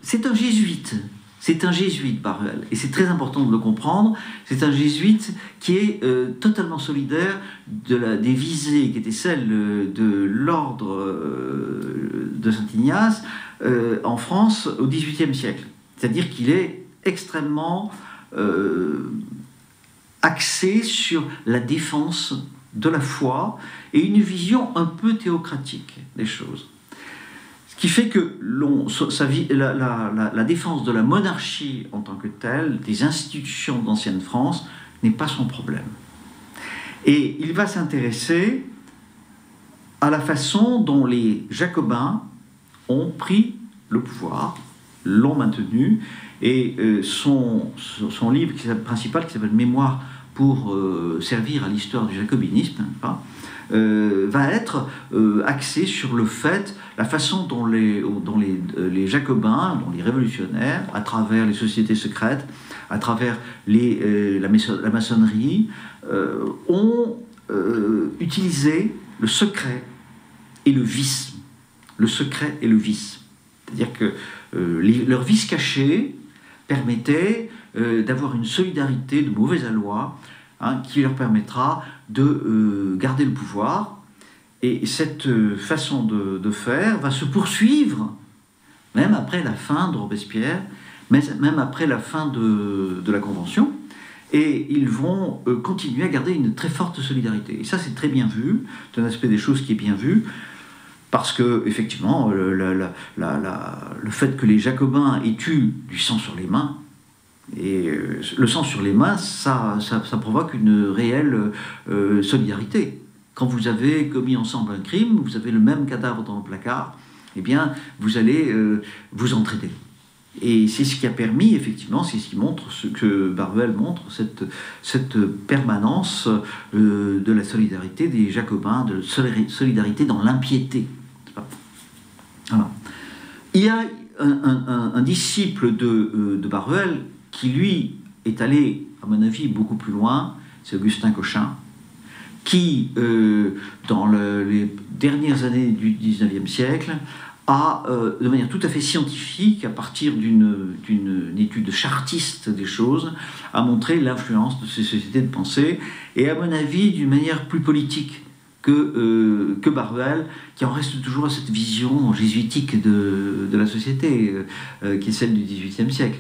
c'est un jésuite. C'est un jésuite, Baruel, et c'est très important de le comprendre. C'est un jésuite qui est totalement solidaire des visées qui étaient celles de l'ordre de Saint-Ignace en France au XVIIIe siècle. C'est-à-dire qu'il est extrêmement axé sur la défense de la foi et une vision un peu théocratique des choses. Ce qui fait que la défense de la monarchie en tant que telle, des institutions d'ancienne France, n'est pas son problème. Et il va s'intéresser à la façon dont les Jacobins ont pris le pouvoir, l'ont maintenu, et son livre principal, qui s'appelle « Mémoire pour servir à l'histoire du jacobinisme », va être axé sur le fait, la façon dont les Jacobins, dont les révolutionnaires, à travers les sociétés secrètes, à travers la maçonnerie, ont utilisé le secret et le vice. Le secret et le vice. C'est-à-dire que leur vice caché permettait d'avoir une solidarité de mauvais aloi, qui leur permettra de garder le pouvoir. Et cette façon de faire va se poursuivre même après la fin de Robespierre, même après la fin de la Convention, et ils vont continuer à garder une très forte solidarité. Et ça, c'est très bien vu, c'est un aspect des choses qui est bien vu, parce que, effectivement, le fait que les Jacobins aient eu du sang sur les mains, et le sang sur les mains, ça provoque une réelle solidarité. Quand vous avez commis ensemble un crime, vous avez le même cadavre dans le placard, eh bien, vous allez vous entraider. Et c'est ce qui a permis, effectivement, c'est ce qui montre, ce que Baruel montre, cette permanence de la solidarité des Jacobins, de solidarité dans l'impiété. Voilà. Il y a un disciple de Baruel qui, lui, est allé, à mon avis, beaucoup plus loin, c'est Augustin Cochin, qui, dans les dernières années du XIXe siècle, a, de manière tout à fait scientifique, à partir d'une étude chartiste des choses, a montré l'influence de ces sociétés de pensée, et à mon avis, d'une manière plus politique que Baruel, qui en reste toujours à cette vision jésuitique de la société, qui est celle du XVIIIe siècle.